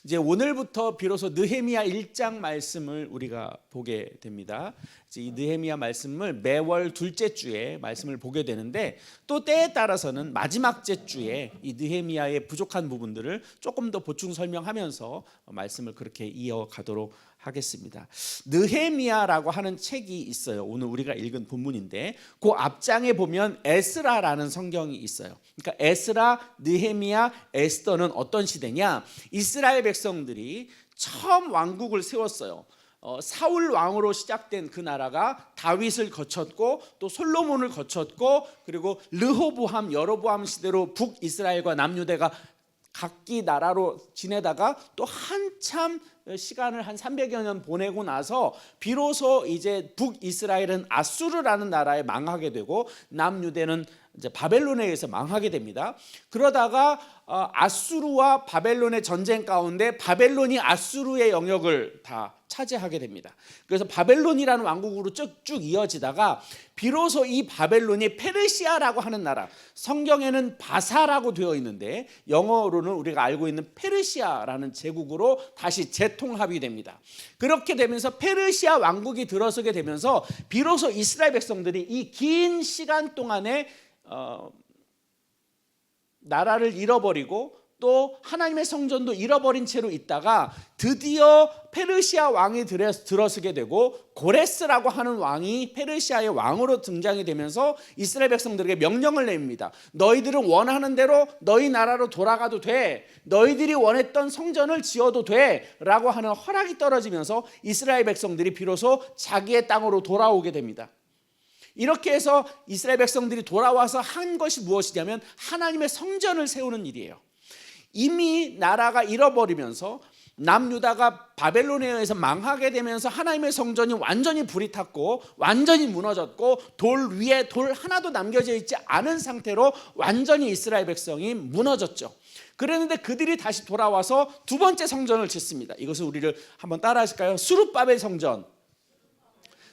이제 오늘부터 비로소 느헤미야 1장 말씀을 우리가 보게 됩니다. 이 느헤미야 말씀을 매월 둘째 주에 말씀을 보게 되는데, 또 때에 따라서는 마지막 주에 이 느헤미야의 부족한 부분들을 조금 더 보충 설명하면서 말씀을 그렇게 이어가도록 하겠습니다. 느헤미야라고 하는 책이 있어요. 오늘 우리가 읽은 본문인데 그 앞장에 보면 에스라라는 성경이 있어요. 그러니까 에스라, 느헤미야, 에스더는 어떤 시대냐? 이스라엘 백성들이 처음 왕국을 세웠어요. 사울 왕으로 시작된 그 나라가 다윗을 거쳤고 또 솔로몬을 거쳤고, 그리고 르호보암, 여로보암 시대로 북이스라엘과 남유대가 각기 나라로 지내다가 또 한참 시간을 한 300여 년 보내고 나서 비로소 이제 북이스라엘은 아수르라는 나라에 망하게 되고 남유대는 이제 바벨론에 의해서 망하게 됩니다. 그러다가 아수르와 바벨론의 전쟁 가운데 바벨론이 아수르의 영역을 다 차지하게 됩니다. 그래서 바벨론이라는 왕국으로 쭉 이어지다가 비로소 이 바벨론이 페르시아라고 하는 나라, 성경에는 바사라고 되어 있는데 영어로는 우리가 알고 있는 페르시아라는 제국으로 다시 재통합이 됩니다. 그렇게 되면서 페르시아 왕국이 들어서게 되면서 비로소 이스라엘 백성들이 이 긴 시간 동안에 나라를 잃어버리고 또 하나님의 성전도 잃어버린 채로 있다가 드디어 페르시아 왕이 들어서게 되고 고레스라고 하는 왕이 페르시아의 왕으로 등장이 되면서 이스라엘 백성들에게 명령을 냅니다. 너희들은 원하는 대로 너희 나라로 돌아가도 돼, 너희들이 원했던 성전을 지어도 돼 라고 하는 허락이 떨어지면서 이스라엘 백성들이 비로소 자기의 땅으로 돌아오게 됩니다. 이렇게 해서 이스라엘 백성들이 돌아와서 한 것이 무엇이냐면 하나님의 성전을 세우는 일이에요. 이미 나라가 잃어버리면서 남유다가 바벨론에 의해서 망하게 되면서 하나님의 성전이 완전히 불이 탔고 완전히 무너졌고 돌 위에 돌 하나도 남겨져 있지 않은 상태로 완전히 이스라엘 백성이 무너졌죠. 그랬는데 그들이 다시 돌아와서 두 번째 성전을 짓습니다. 이것을 우리를 한번 따라 하실까요? 스룹바벨 성전.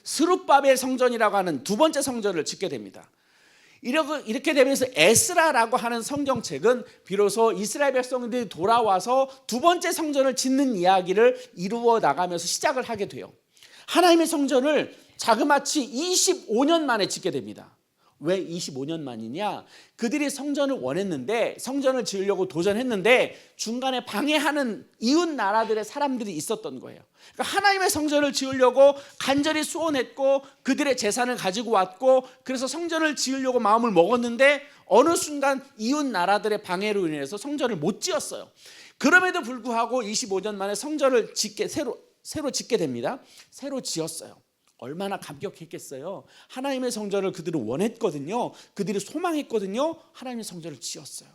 스룹바벨 성전이라고 하는 두 번째 성전을 짓게 됩니다. 이렇게 되면서 에스라라고 하는 성경책은 비로소 이스라엘 백성들이 돌아와서 두 번째 성전을 짓는 이야기를 이루어 나가면서 시작을 하게 돼요. 하나님의 성전을 자그마치 25년 만에 짓게 됩니다. 왜 25년 만이냐? 그들이 성전을 원했는데 성전을 지으려고 도전했는데 중간에 방해하는 이웃 나라들의 사람들이 있었던 거예요. 그러니까 하나님의 성전을 지으려고 간절히 소원했고 그들의 재산을 가지고 왔고 그래서 성전을 지으려고 마음을 먹었는데 어느 순간 이웃 나라들의 방해로 인해서 성전을 못 지었어요. 그럼에도 불구하고 25년 만에 성전을 새로 짓게 됩니다. 새로 지었어요. 얼마나 감격했겠어요. 하나님의 성전을 그들은 원했거든요. 그들이 소망했거든요. 하나님의 성전을 지었어요.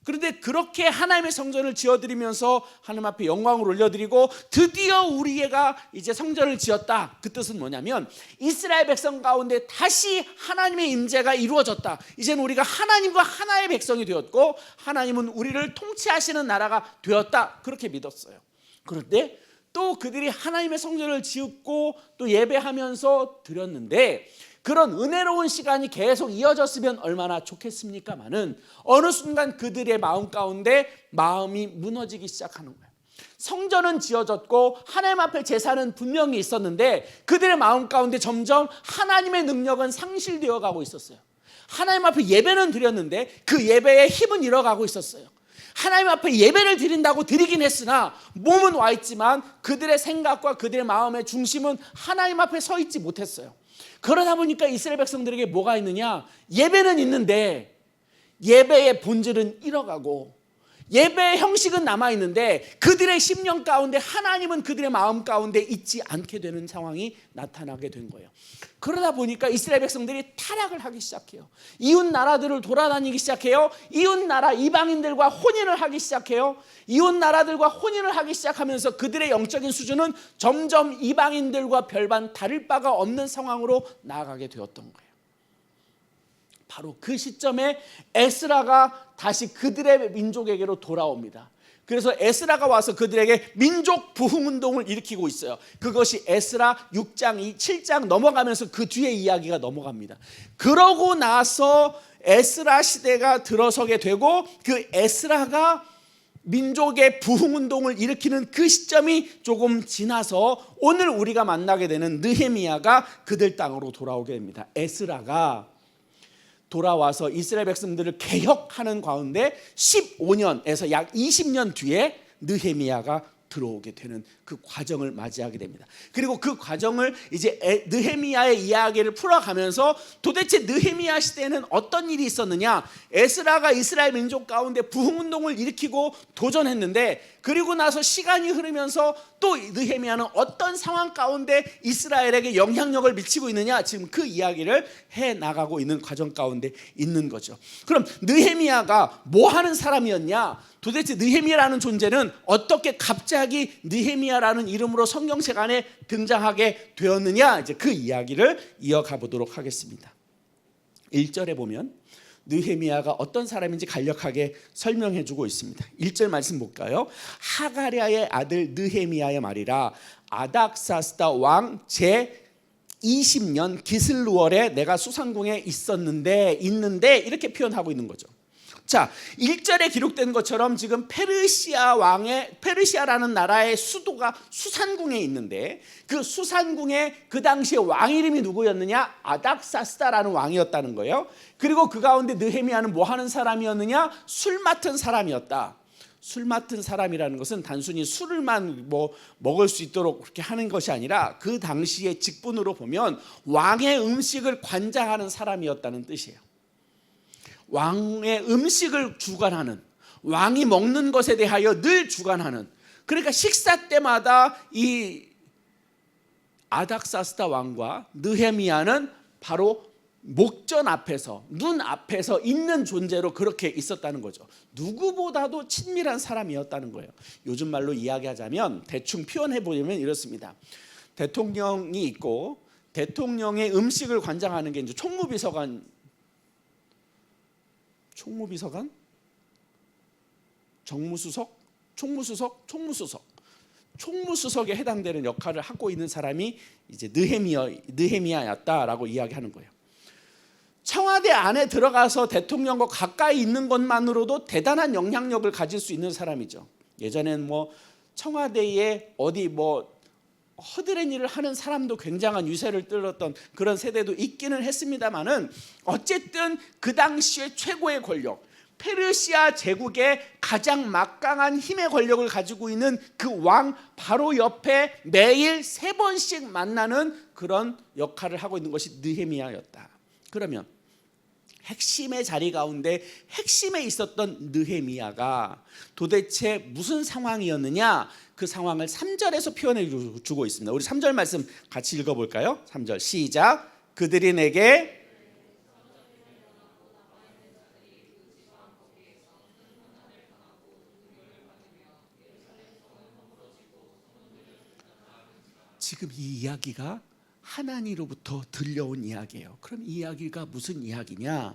그런데 그렇게 하나님의 성전을 지어드리면서 하나님 앞에 영광을 올려드리고 드디어 우리가 이제 성전을 지었다. 그 뜻은 뭐냐면 이스라엘 백성 가운데 다시 하나님의 임재가 이루어졌다. 이제는 우리가 하나님과 하나의 백성이 되었고 하나님은 우리를 통치하시는 나라가 되었다. 그렇게 믿었어요. 그런데 또 그들이 하나님의 성전을 지었고 또 예배하면서 드렸는데 그런 은혜로운 시간이 계속 이어졌으면 얼마나 좋겠습니까마는 어느 순간 그들의 마음 가운데 마음이 무너지기 시작하는 거예요. 성전은 지어졌고 하나님 앞에 제사는 분명히 있었는데 그들의 마음 가운데 점점 하나님의 능력은 상실되어 가고 있었어요. 하나님 앞에 예배는 드렸는데 그 예배의 힘은 잃어가고 있었어요. 하나님 앞에 예배를 드린다고 드리긴 했으나 몸은 와 있지만 그들의 생각과 그들의 마음의 중심은 하나님 앞에 서 있지 못했어요. 그러다 보니까 이스라엘 백성들에게 뭐가 있느냐? 예배는 있는데 예배의 본질은 잃어가고 예배의 형식은 남아있는데 그들의 심령 가운데 하나님은 그들의 마음 가운데 있지 않게 되는 상황이 나타나게 된 거예요. 그러다 보니까 이스라엘 백성들이 타락을 하기 시작해요. 이웃 나라들을 돌아다니기 시작해요. 이웃 나라 이방인들과 혼인을 하기 시작해요. 이웃 나라들과 혼인을 하기 시작하면서 그들의 영적인 수준은 점점 이방인들과 별반 다를 바가 없는 상황으로 나아가게 되었던 거예요. 바로 그 시점에 에스라가 다시 그들의 민족에게로 돌아옵니다. 그래서 에스라가 와서 그들에게 민족 부흥운동을 일으키고 있어요. 그것이 에스라 6장, 7장 넘어가면서 그 뒤에 이야기가 넘어갑니다. 그러고 나서 에스라 시대가 들어서게 되고 그 에스라가 민족의 부흥운동을 일으키는 그 시점이 조금 지나서 오늘 우리가 만나게 되는 느헤미야가 그들 땅으로 돌아오게 됩니다. 에스라가 돌아와서 이스라엘 백성들을 개혁하는 가운데 15년에서 약 20년 뒤에 느헤미야가 들어오게 되는 그 과정을 맞이하게 됩니다. 그리고 그 과정을 이제 느헤미야의 이야기를 풀어가면서 도대체 느헤미야 시대에는 어떤 일이 있었느냐, 에스라가 이스라엘 민족 가운데 부흥운동을 일으키고 도전했는데 그리고 나서 시간이 흐르면서 또 느헤미야는 어떤 상황 가운데 이스라엘에게 영향력을 미치고 있느냐, 지금 그 이야기를 해나가고 있는 과정 가운데 있는 거죠. 그럼 느헤미야가 뭐 하는 사람이었냐, 도대체 느헤미야라는 존재는 어떻게 갑자기 느헤미야라는 이름으로 성경책 안에 등장하게 되었느냐, 이제 그 이야기를 이어가 보도록 하겠습니다. 1절에 보면 느헤미야가 어떤 사람인지 간략하게 설명해 주고 있습니다. 1절 말씀 볼까요? 하가랴의 아들 느헤미야의 말이라, 아닥사스다 왕 제 20년 기슬루월에 내가 수상궁에 있는데 이렇게 표현하고 있는 거죠. 자, 1절에 기록된 것처럼 지금 페르시아라는 나라의 수도가 수산궁에 있는데 그 수산궁의 그 당시에 왕 이름이 누구였느냐? 아닥사스다라는 왕이었다는 거예요. 그리고 그 가운데 느헤미야는 뭐 하는 사람이었느냐? 술 맡은 사람이었다. 술 맡은 사람이라는 것은 단순히 술을만 먹을 수 있도록 그렇게 하는 것이 아니라 그 당시의 직분으로 보면 왕의 음식을 관장하는 사람이었다는 뜻이에요. 왕의 음식을 주관하는, 왕이 먹는 것에 대하여 늘 주관하는, 그러니까 식사 때마다 이 아닥사스다 왕과 느헤미야는 바로 목전 앞에서, 눈 앞에서 있는 존재로 그렇게 있었다는 거죠. 누구보다도 친밀한 사람이었다는 거예요. 요즘 말로 이야기하자면 대충 표현해 보면 이렇습니다. 대통령이 있고 대통령의 음식을 관장하는 게 이제 총무비서관, 정무수석, 총무수석에 해당되는 역할을 하고 있는 사람이 이제 느헤미야였다라고 이야기하는 거예요. 청와대 안에 들어가서 대통령과 가까이 있는 것만으로도 대단한 영향력을 가질 수 있는 사람이죠. 예전엔 청와대에 어디 허드렛 일을 하는 사람도 굉장한 유세를 떨었던 그런 세대도 있기는 했습니다만은 어쨌든 그 당시의 최고의 권력, 페르시아 제국의 가장 막강한 힘의 권력을 가지고 있는 그 왕 바로 옆에 매일 3번씩 만나는 그런 역할을 하고 있는 것이 느헤미야였다. 그러면 핵심의 자리 가운데 핵심에 있었던 느헤미야가 도대체 무슨 상황이었느냐, 그 상황을 3절에서 표현해 주고 있습니다. 우리 3절 말씀 같이 읽어볼까요? 3절 시작. 그들이 내게 지금 이 이야기가 하나님으로부터 들려온 이야기예요. 그럼 이 이야기가 무슨 이야기냐?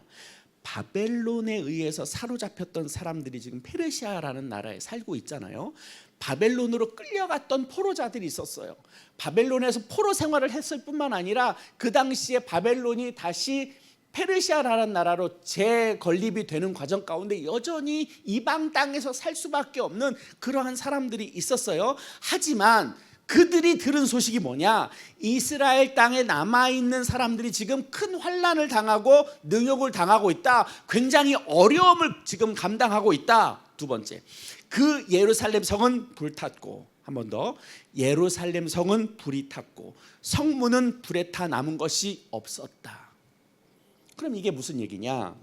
바벨론에 의해서 사로잡혔던 사람들이 지금 페르시아라는 나라에 살고 있잖아요. 바벨론으로 끌려갔던 포로자들이 있었어요. 바벨론에서 포로 생활을 했을 뿐만 아니라 그 당시에 바벨론이 다시 페르시아라는 나라로 재건립이 되는 과정 가운데 여전히 이방 땅에서 살 수밖에 없는 그러한 사람들이 있었어요. 하지만 그들이 들은 소식이 뭐냐? 이스라엘 땅에 남아있는 사람들이 지금 큰 환난을 당하고 능욕을 당하고 있다. 굉장히 어려움을 지금 감당하고 있다. 두 번째, 그 예루살렘 성은 불탔고, 한 번 더, 예루살렘 성은 불이 탔고 성문은 불에 타 남은 것이 없었다. 그럼 이게 무슨 얘기냐?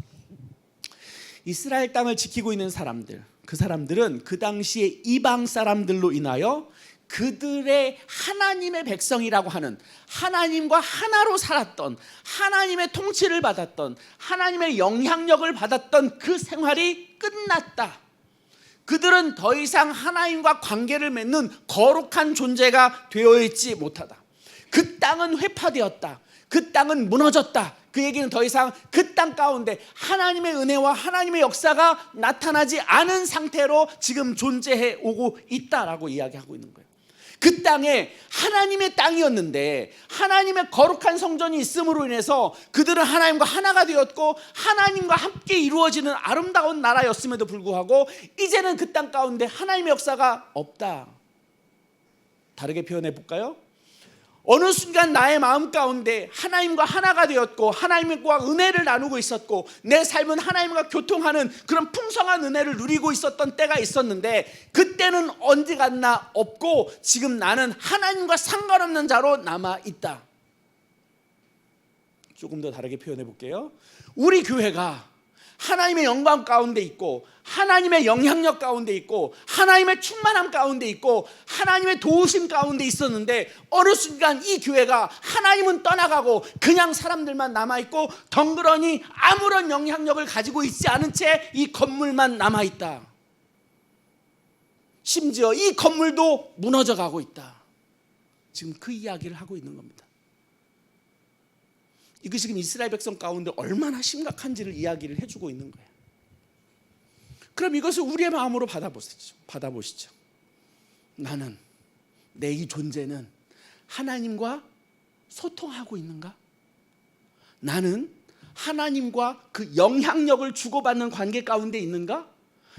이스라엘 땅을 지키고 있는 사람들, 그 사람들은 그 당시에 이방 사람들로 인하여 그들의 하나님의 백성이라고 하는, 하나님과 하나로 살았던, 하나님의 통치를 받았던, 하나님의 영향력을 받았던 그 생활이 끝났다. 그들은 더 이상 하나님과 관계를 맺는 거룩한 존재가 되어 있지 못하다. 그 땅은 회파되었다. 그 땅은 무너졌다. 그 얘기는 더 이상 그 땅 가운데 하나님의 은혜와 하나님의 역사가 나타나지 않은 상태로 지금 존재해 오고 있다라고 이야기하고 있는 거예요. 그 땅에 하나님의 땅이었는데 하나님의 거룩한 성전이 있음으로 인해서 그들은 하나님과 하나가 되었고 하나님과 함께 이루어지는 아름다운 나라였음에도 불구하고 이제는 그 땅 가운데 하나님의 역사가 없다. 다르게 표현해 볼까요? 어느 순간 나의 마음 가운데 하나님과 하나가 되었고 하나님과 은혜를 나누고 있었고 내 삶은 하나님과 교통하는 그런 풍성한 은혜를 누리고 있었던 때가 있었는데 그때는 언제 갔나 없고 지금 나는 하나님과 상관없는 자로 남아있다. 조금 더 다르게 표현해 볼게요. 우리 교회가 하나님의 영광 가운데 있고 하나님의 영향력 가운데 있고 하나님의 충만함 가운데 있고 하나님의 도우심 가운데 있었는데 어느 순간 이 교회가 하나님은 떠나가고 그냥 사람들만 남아있고 덩그러니 아무런 영향력을 가지고 있지 않은 채 이 건물만 남아있다. 심지어 이 건물도 무너져 가고 있다. 지금 그 이야기를 하고 있는 겁니다. 이거 지금 이스라엘 백성 가운데 얼마나 심각한지를 이야기를 해주고 있는 거예요. 그럼 이것을 우리의 마음으로 받아보시죠. 나는 내 이 존재는 하나님과 소통하고 있는가? 나는 하나님과 그 영향력을 주고받는 관계 가운데 있는가?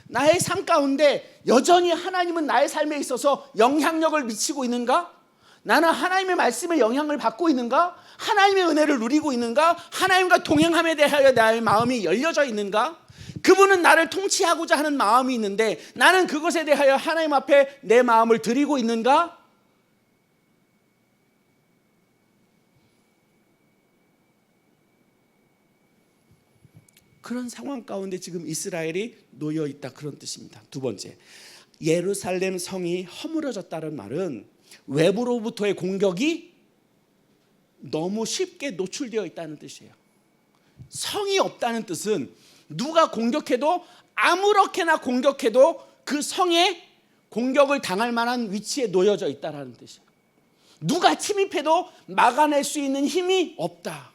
나의 삶 가운데 여전히 하나님은 나의 삶에 있어서 영향력을 미치고 있는가? 나는 하나님의 말씀에 영향을 받고 있는가? 하나님의 은혜를 누리고 있는가? 하나님과 동행함에 대하여 나의 마음이 열려져 있는가? 그분은 나를 통치하고자 하는 마음이 있는데 나는 그것에 대하여 하나님 앞에 내 마음을 드리고 있는가? 그런 상황 가운데 지금 이스라엘이 놓여 있다, 그런 뜻입니다. 두 번째, 예루살렘 성이 허물어졌다는 말은 외부로부터의 공격이 너무 쉽게 노출되어 있다는 뜻이에요. 성이 없다는 뜻은 누가 공격해도 아무렇게나 공격해도 그 성에 공격을 당할 만한 위치에 놓여져 있다는 뜻이에요. 누가 침입해도 막아낼 수 있는 힘이 없다.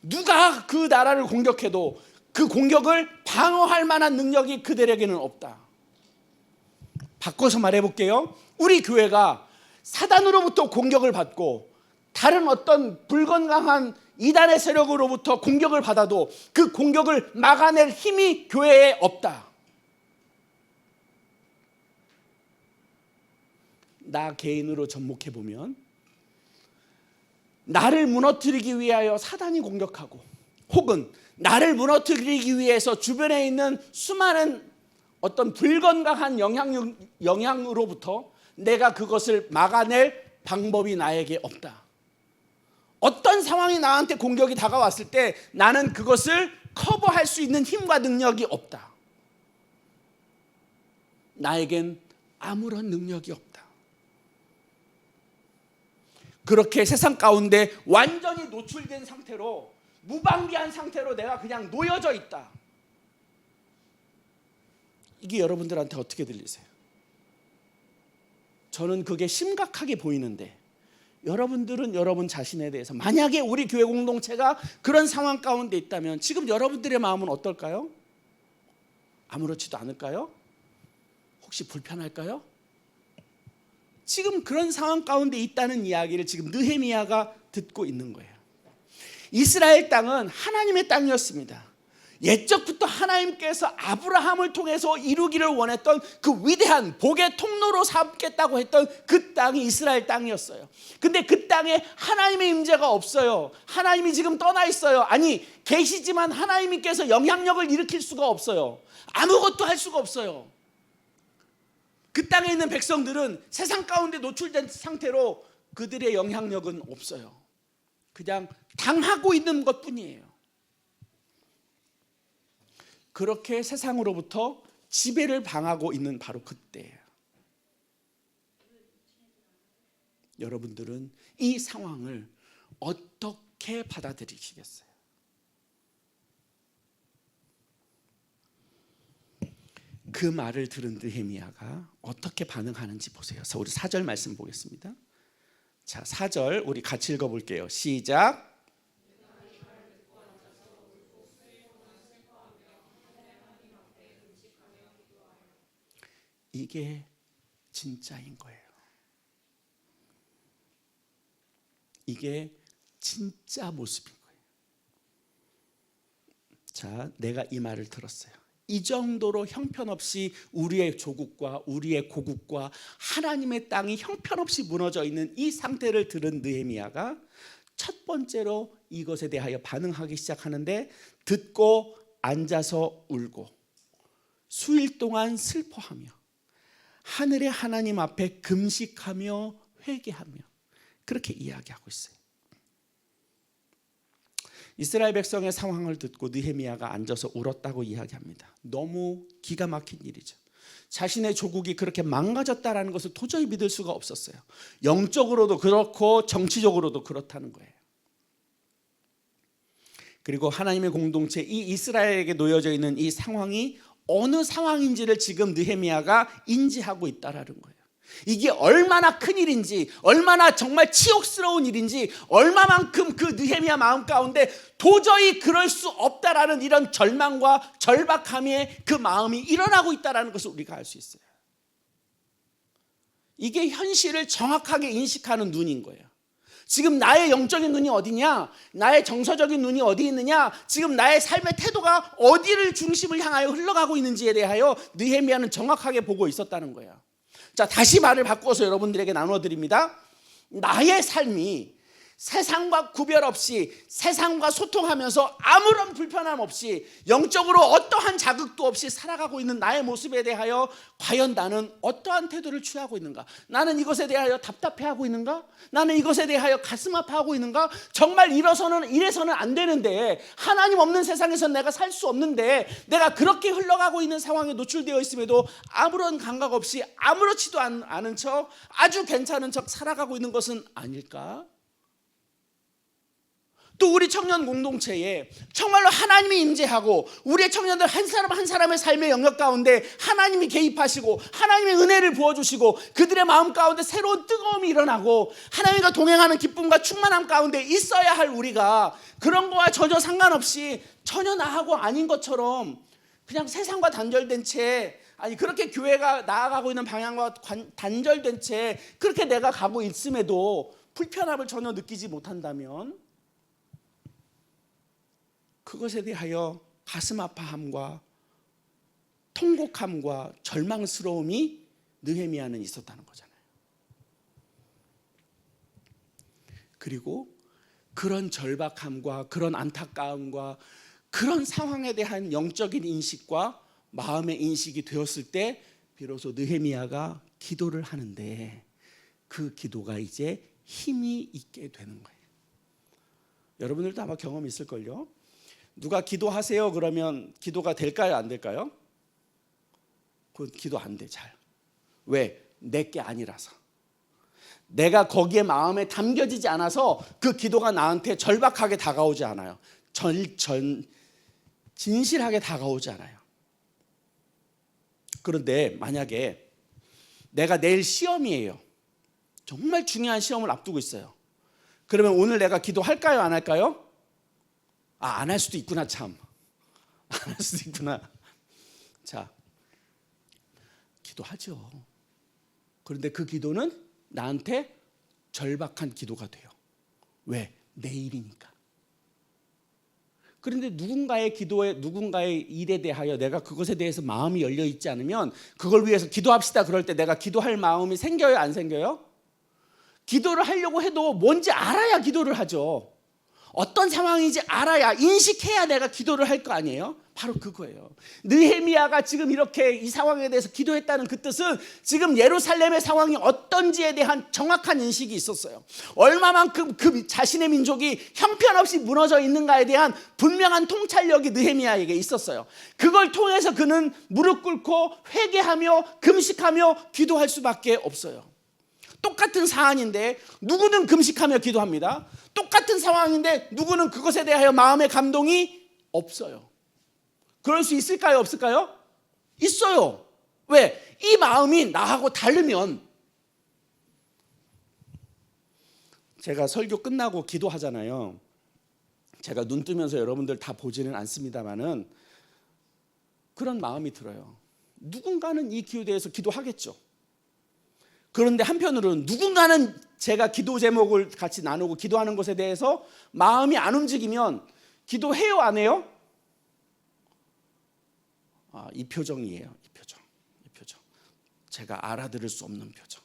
누가 그 나라를 공격해도 그 공격을 방어할 만한 능력이 그들에게는 없다. 바꿔서 말해볼게요. 우리 교회가 사단으로부터 공격을 받고 다른 어떤 불건강한 이단의 세력으로부터 공격을 받아도 그 공격을 막아낼 힘이 교회에 없다. 나 개인으로 접목해보면 나를 무너뜨리기 위하여 사단이 공격하고 혹은 나를 무너뜨리기 위해서 주변에 있는 수많은 어떤 불건강한 영향으로부터 내가 그것을 막아낼 방법이 나에게 없다. 어떤 상황이 나한테 공격이 다가왔을 때 나는 그것을 커버할 수 있는 힘과 능력이 없다. 나에겐 아무런 능력이 없다. 그렇게 세상 가운데 완전히 노출된 상태로 무방비한 상태로 내가 그냥 놓여져 있다. 이게 여러분들한테 어떻게 들리세요? 저는 그게 심각하게 보이는데 여러분들은 여러분 자신에 대해서 만약에 우리 교회 공동체가 그런 상황 가운데 있다면 지금 여러분들의 마음은 어떨까요? 아무렇지도 않을까요? 혹시 불편할까요? 지금 그런 상황 가운데 있다는 이야기를 지금 느헤미야가 듣고 있는 거예요. 이스라엘 땅은 하나님의 땅이었습니다. 옛적부터 하나님께서 아브라함을 통해서 이루기를 원했던 그 위대한 복의 통로로 삼겠다고 했던 그 땅이 이스라엘 땅이었어요. 근데 그 땅에 하나님의 임재가 없어요. 하나님이 지금 떠나 있어요. 아니, 계시지만 하나님께서 영향력을 일으킬 수가 없어요. 아무것도 할 수가 없어요. 그 땅에 있는 백성들은 세상 가운데 노출된 상태로 그들의 영향력은 없어요. 그냥 당하고 있는 것뿐이에요. 그렇게 세상으로부터 지배를 당하고 있는 바로 그때예요. 여러분들은 이 상황을 어떻게 받아들이시겠어요? 그 말을 들은 느헤미야가 어떻게 반응하는지 보세요. 그래서 우리 4절 말씀 보겠습니다. 자, 4절 우리 같이 읽어볼게요. 시작. 이게 진짜인 거예요. 이게 진짜 모습인 거예요. 자, 내가 이 말을 들었어요. 이 정도로 형편없이 우리의 조국과 우리의 고국과 하나님의 땅이 형편없이 무너져 있는 이 상태를 들은 느헤미야가 첫 번째로 이것에 대하여 반응하기 시작하는데, 듣고 앉아서 울고 수일 동안 슬퍼하며 하늘의 하나님 앞에 금식하며 회개하며, 그렇게 이야기하고 있어요. 이스라엘 백성의 상황을 듣고 느헤미야가 앉아서 울었다고 이야기합니다. 너무 기가 막힌 일이죠. 자신의 조국이 그렇게 망가졌다라는 것을 도저히 믿을 수가 없었어요. 영적으로도 그렇고 정치적으로도 그렇다는 거예요. 그리고 하나님의 공동체, 이 이스라엘에게 놓여져 있는 이 상황이 어느 상황인지를 지금 느헤미야가 인지하고 있다라는 거예요. 이게 얼마나 큰 일인지, 얼마나 정말 치욕스러운 일인지, 얼마만큼 그 느헤미야 마음 가운데 도저히 그럴 수 없다라는 이런 절망과 절박함의 그 마음이 일어나고 있다라는 것을 우리가 알 수 있어요. 이게 현실을 정확하게 인식하는 눈인 거예요. 지금 나의 영적인 눈이 어디냐, 나의 정서적인 눈이 어디 있느냐, 지금 나의 삶의 태도가 어디를 중심을 향하여 흘러가고 있는지에 대하여 느헤미야는 정확하게 보고 있었다는 거예요. 자, 다시 말을 바꿔서 여러분들에게 나누어 드립니다. 나의 삶이 세상과 구별 없이, 세상과 소통하면서 아무런 불편함 없이, 영적으로 어떠한 자극도 없이 살아가고 있는 나의 모습에 대하여 과연 나는 어떠한 태도를 취하고 있는가? 나는 이것에 대하여 답답해하고 있는가? 나는 이것에 대하여 가슴 아파하고 있는가? 정말 이래서는 안 되는데, 하나님 없는 세상에서 내가 살 수 없는데, 내가 그렇게 흘러가고 있는 상황에 노출되어 있음에도 아무런 감각 없이 아무렇지도 않은 척, 아주 괜찮은 척 살아가고 있는 것은 아닐까? 또 우리 청년 공동체에 정말로 하나님이 임재하고 우리의 청년들 한 사람 한 사람의 삶의 영역 가운데 하나님이 개입하시고 하나님의 은혜를 부어주시고 그들의 마음 가운데 새로운 뜨거움이 일어나고 하나님과 동행하는 기쁨과 충만함 가운데 있어야 할 우리가 그런 거와 전혀 상관없이 전혀 나하고 아닌 것처럼 그냥 세상과 단절된 채, 아니 그렇게 교회가 나아가고 있는 방향과 단절된 채 그렇게 내가 가고 있음에도 불편함을 전혀 느끼지 못한다면 그것에 대하여 가슴 아파함과 통곡함과 절망스러움이 느헤미야는 있었다는 거잖아요. 그리고 그런 절박함과 그런 안타까움과 그런 상황에 대한 영적인 인식과 마음의 인식이 되었을 때 비로소 느헤미야가 기도를 하는데, 그 기도가 이제 힘이 있게 되는 거예요. 여러분들도 아마 경험 있을걸요. 누가 기도하세요 그러면 기도가 될까요, 안 될까요? 그 기도 안 돼, 잘. 왜? 내게 아니라서. 내가 거기에 마음에 담겨지지 않아서 그 기도가 나한테 절박하게 다가오지 않아요. 진실하게 다가오지 않아요. 그런데 만약에 내가 내일 시험이에요. 정말 중요한 시험을 앞두고 있어요. 그러면 오늘 내가 기도할까요, 안 할까요? 안 할 수도 있구나, 참. 안 할 수도 있구나. 자, 기도하죠. 그런데 그 기도는 나한테 절박한 기도가 돼요. 왜? 내일이니까. 그런데 누군가의 기도에, 누군가의 일에 대하여 내가 그것에 대해서 마음이 열려 있지 않으면 그걸 위해서 기도합시다 그럴 때 내가 기도할 마음이 생겨요, 안 생겨요? 기도를 하려고 해도 뭔지 알아야 기도를 하죠. 어떤 상황인지 알아야, 인식해야 내가 기도를 할 거 아니에요? 바로 그거예요. 느헤미야가 지금 이렇게 이 상황에 대해서 기도했다는 그 뜻은 지금 예루살렘의 상황이 어떤지에 대한 정확한 인식이 있었어요. 얼마만큼 그 자신의 민족이 형편없이 무너져 있는가에 대한 분명한 통찰력이 느헤미야에게 있었어요. 그걸 통해서 그는 무릎 꿇고 회개하며 금식하며 기도할 수밖에 없어요. 똑같은 사안인데 누구는 금식하며 기도합니다. 똑같은 상황인데 누구는 그것에 대하여 마음의 감동이 없어요. 그럴 수 있을까요, 없을까요? 있어요. 왜? 이 마음이 나하고 다르면. 제가 설교 끝나고 기도하잖아요. 제가 눈 뜨면서 여러분들 다 보지는 않습니다만은 그런 마음이 들어요. 누군가는 이 기도에 대해서 기도하겠죠. 그런데 한편으로는 누군가는 제가 기도 제목을 같이 나누고 기도하는 것에 대해서 마음이 안 움직이면 기도해요, 안 해요? 이 표정이에요. 이 표정. 제가 알아들을 수 없는 표정.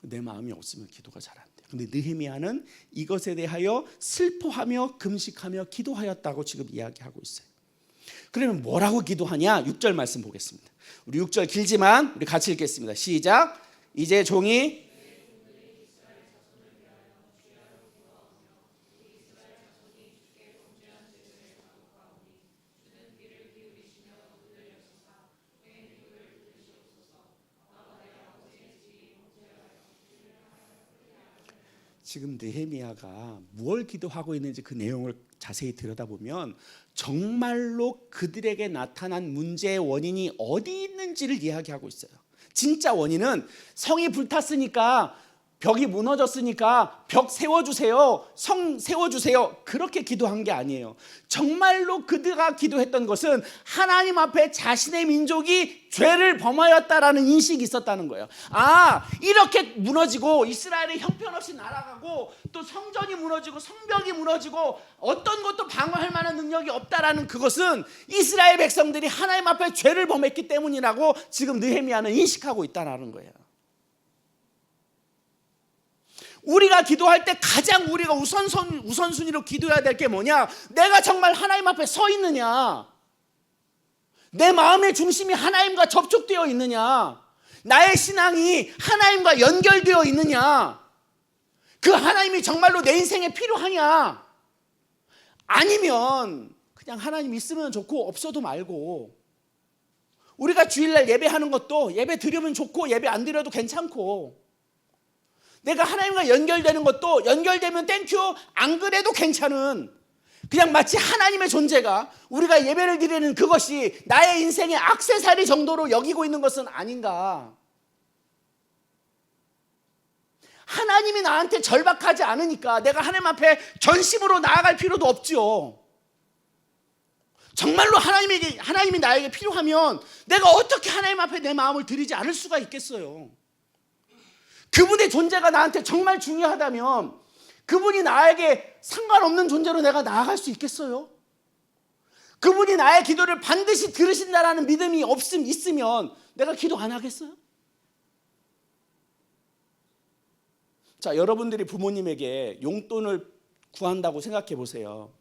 내 마음이 없으면 기도가 잘 안 돼요. 근데 느헤미야는 이것에 대하여 슬퍼하며 금식하며 기도하였다고 지금 이야기하고 있어요. 그러면 뭐라고 기도하냐? 6절 말씀 보겠습니다. 우리 6절 길지만 우리 같이 읽겠습니다. 시작. 이제 종이 지금 느헤미야가 뭘 기도하고 있는지 그 내용을 자세히 들여다보면 정말로 그들에게 나타난 문제의 원인이 어디 있는지를 이야기하고 있어요. 진짜 원인은 성이 불탔으니까, 벽이 무너졌으니까 벽 세워주세요, 성 세워주세요, 그렇게 기도한 게 아니에요. 정말로 그들가 기도했던 것은 하나님 앞에 자신의 민족이 죄를 범하였다라는 인식이 있었다는 거예요. 이렇게 무너지고 이스라엘이 형편없이 날아가고 또 성전이 무너지고 성벽이 무너지고 어떤 것도 방어할 만한 능력이 없다라는 그것은 이스라엘 백성들이 하나님 앞에 죄를 범했기 때문이라고 지금 느헤미야는 인식하고 있다는 거예요. 우리가 기도할 때 가장 우리가 우선순위로 기도해야 될 게 뭐냐? 내가 정말 하나님 앞에 서 있느냐? 내 마음의 중심이 하나님과 접촉되어 있느냐? 나의 신앙이 하나님과 연결되어 있느냐? 그 하나님이 정말로 내 인생에 필요하냐? 아니면 그냥 하나님 있으면 좋고 없어도 말고, 우리가 주일날 예배하는 것도 예배 드리면 좋고 예배 안 드려도 괜찮고, 내가 하나님과 연결되는 것도 연결되면 땡큐, 안 그래도 괜찮은, 그냥 마치 하나님의 존재가 우리가 예배를 드리는 그것이 나의 인생의 액세서리 정도로 여기고 있는 것은 아닌가. 하나님이 나한테 절박하지 않으니까 내가 하나님 앞에 전심으로 나아갈 필요도 없죠. 정말로 하나님이 나에게 필요하면 내가 어떻게 하나님 앞에 내 마음을 드리지 않을 수가 있겠어요. 그분의 존재가 나한테 정말 중요하다면 그분이 나에게 상관없는 존재로 내가 나아갈 수 있겠어요? 그분이 나의 기도를 반드시 들으신다라는 믿음이 있으면 내가 기도 안 하겠어요? 자, 여러분들이 부모님에게 용돈을 구한다고 생각해 보세요.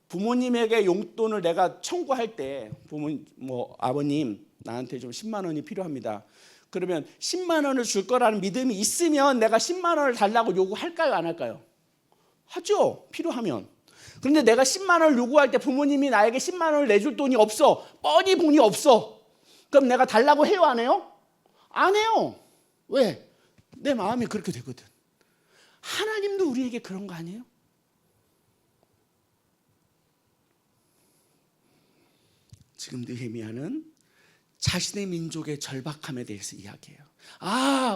부모님에게 용돈을 내가 청구할 때, 아버님 나한테 좀 10만 원이 필요합니다. 그러면 10만 원을 줄 거라는 믿음이 있으면 내가 10만 원을 달라고 요구할까요, 안 할까요? 하죠, 필요하면. 그런데 내가 10만 원을 요구할 때 부모님이 나에게 10만 원을 내줄 돈이 없어, 뻔히 돈이 없어. 그럼 내가 달라고 해요, 안 해요? 안 해요. 왜? 내 마음이 그렇게 되거든. 하나님도 우리에게 그런 거 아니에요? 지금 느헤미야는 자신의 민족의 절박함에 대해서 이야기해요.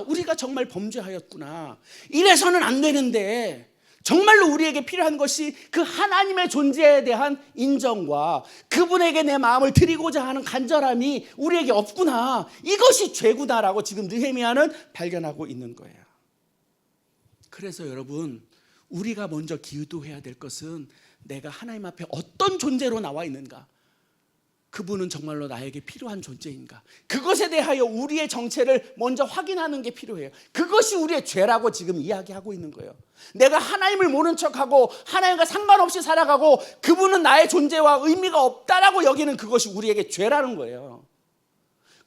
우리가 정말 범죄하였구나. 이래서는 안 되는데 정말로 우리에게 필요한 것이 그 하나님의 존재에 대한 인정과 그분에게 내 마음을 드리고자 하는 간절함이 우리에게 없구나. 이것이 죄구나라고 지금 느헤미야는 발견하고 있는 거예요. 그래서 여러분, 우리가 먼저 기도해야 될 것은 내가 하나님 앞에 어떤 존재로 나와 있는가? 그분은 정말로 나에게 필요한 존재인가? 그것에 대하여 우리의 정체를 먼저 확인하는 게 필요해요. 그것이 우리의 죄라고 지금 이야기하고 있는 거예요. 내가 하나님을 모른 척하고 하나님과 상관없이 살아가고 그분은 나의 존재와 의미가 없다라고 여기는 그것이 우리에게 죄라는 거예요.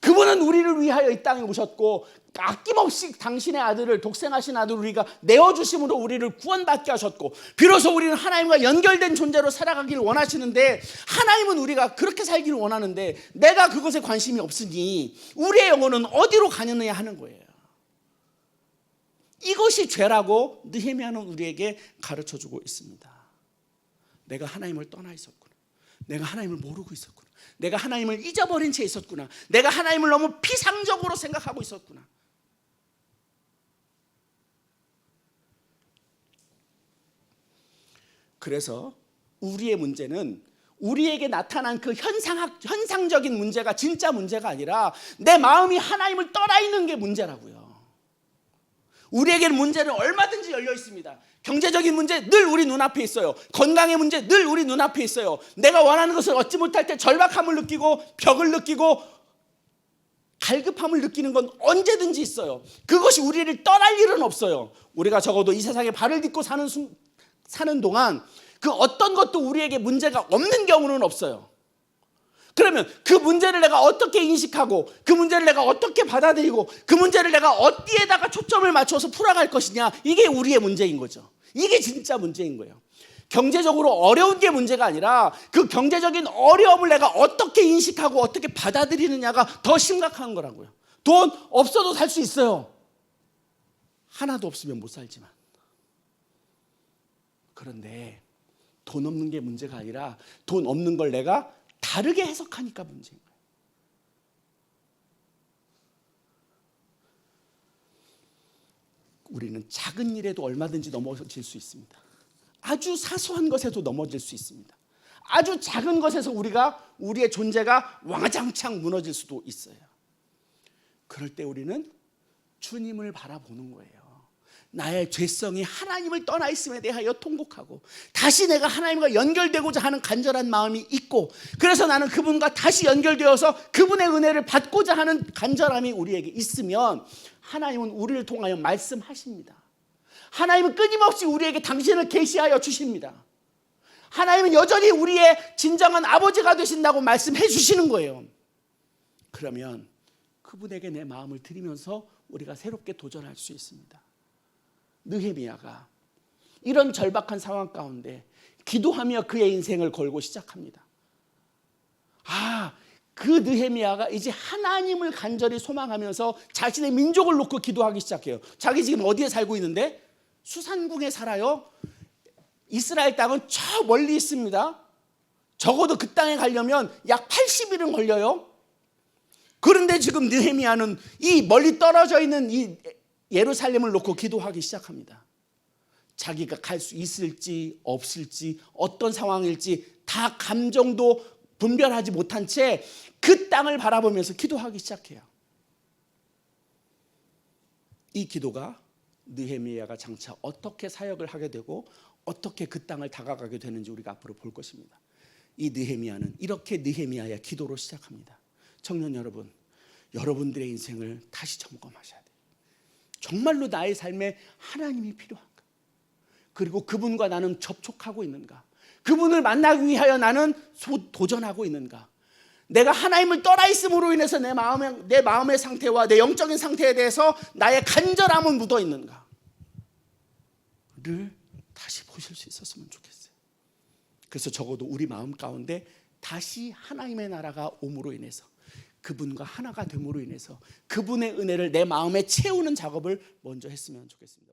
그분은 우리를 위하여 이 땅에 오셨고 아낌없이 당신의 아들을, 독생하신 아들을 우리가 내어주심으로 우리를 구원받게 하셨고, 비로소 우리는 하나님과 연결된 존재로 살아가기를 원하시는데, 하나님은 우리가 그렇게 살기를 원하는데 내가 그것에 관심이 없으니 우리의 영혼은 어디로 가느냐 하는 거예요. 이것이 죄라고 느헤미야는 우리에게 가르쳐주고 있습니다. 내가 하나님을 떠나 있었구나. 내가 하나님을 모르고 있었구나. 내가 하나님을 잊어버린 채 있었구나. 내가 하나님을 너무 피상적으로 생각하고 있었구나. 그래서 우리의 문제는 우리에게 나타난 그 현상적인 문제가 진짜 문제가 아니라 내 마음이 하나님을 떠나 있는 게 문제라고요. 우리에게는 문제는 얼마든지 열려 있습니다. 경제적인 문제 늘 우리 눈앞에 있어요. 건강의 문제 늘 우리 눈앞에 있어요. 내가 원하는 것을 얻지 못할 때 절박함을 느끼고 벽을 느끼고 갈급함을 느끼는 건 언제든지 있어요. 그것이 우리를 떠날 일은 없어요. 우리가 적어도 이 세상에 발을 딛고 사는 동안 그 어떤 것도 우리에게 문제가 없는 경우는 없어요. 그러면 그 문제를 내가 어떻게 인식하고 그 문제를 내가 어떻게 받아들이고 그 문제를 내가 어디에다가 초점을 맞춰서 풀어갈 것이냐, 이게 우리의 문제인 거죠. 이게 진짜 문제인 거예요. 경제적으로 어려운 게 문제가 아니라 그 경제적인 어려움을 내가 어떻게 인식하고 어떻게 받아들이느냐가 더 심각한 거라고요. 돈 없어도 살 수 있어요. 하나도 없으면 못 살지만. 그런데 돈 없는 게 문제가 아니라 돈 없는 걸 내가 다르게 해석하니까 문제인 거예요. 우리는 작은 일에도 얼마든지 넘어질 수 있습니다. 아주 사소한 것에도 넘어질 수 있습니다. 아주 작은 것에서 우리의 존재가 와장창 무너질 수도 있어요. 그럴 때 우리는 주님을 바라보는 거예요. 나의 죄성이 하나님을 떠나 있음에 대하여 통곡하고 다시 내가 하나님과 연결되고자 하는 간절한 마음이 있고, 그래서 나는 그분과 다시 연결되어서 그분의 은혜를 받고자 하는 간절함이 우리에게 있으면 하나님은 우리를 통하여 말씀하십니다. 하나님은 끊임없이 우리에게 당신을 계시하여 주십니다. 하나님은 여전히 우리의 진정한 아버지가 되신다고 말씀해 주시는 거예요. 그러면 그분에게 내 마음을 드리면서 우리가 새롭게 도전할 수 있습니다. 느헤미야가 이런 절박한 상황 가운데 기도하며 그의 인생을 걸고 시작합니다. 그 느헤미야가 이제 하나님을 간절히 소망하면서 자신의 민족을 놓고 기도하기 시작해요. 자기 지금 어디에 살고 있는데? 수산궁에 살아요. 이스라엘 땅은 저 멀리 있습니다. 적어도 그 땅에 가려면 약 80일은 걸려요. 그런데 지금 느헤미야는 이 멀리 떨어져 있는 이 예루살렘을 놓고 기도하기 시작합니다. 자기가 갈 수 있을지 없을지 어떤 상황일지 다 감정도 분별하지 못한 채 그 땅을 바라보면서 기도하기 시작해요. 이 기도가 느헤미야가 장차 어떻게 사역을 하게 되고 어떻게 그 땅을 다가가게 되는지 우리가 앞으로 볼 것입니다. 이 느헤미야는 이렇게 느헤미야의 기도로 시작합니다. 청년 여러분, 여러분들의 인생을 다시 점검하셔야 돼요. 정말로 나의 삶에 하나님이 필요한가? 그리고 그분과 나는 접촉하고 있는가? 그분을 만나기 위하여 나는 도전하고 있는가? 내가 하나님을 떠나 있음으로 인해서 내 마음의 상태와 내 영적인 상태에 대해서 나의 간절함은 묻어 있는가를 다시 보실 수 있었으면 좋겠어요. 그래서 적어도 우리 마음 가운데 다시 하나님의 나라가 옴으로 인해서, 그분과 하나가 됨으로 인해서 그분의 은혜를 내 마음에 채우는 작업을 먼저 했으면 좋겠습니다.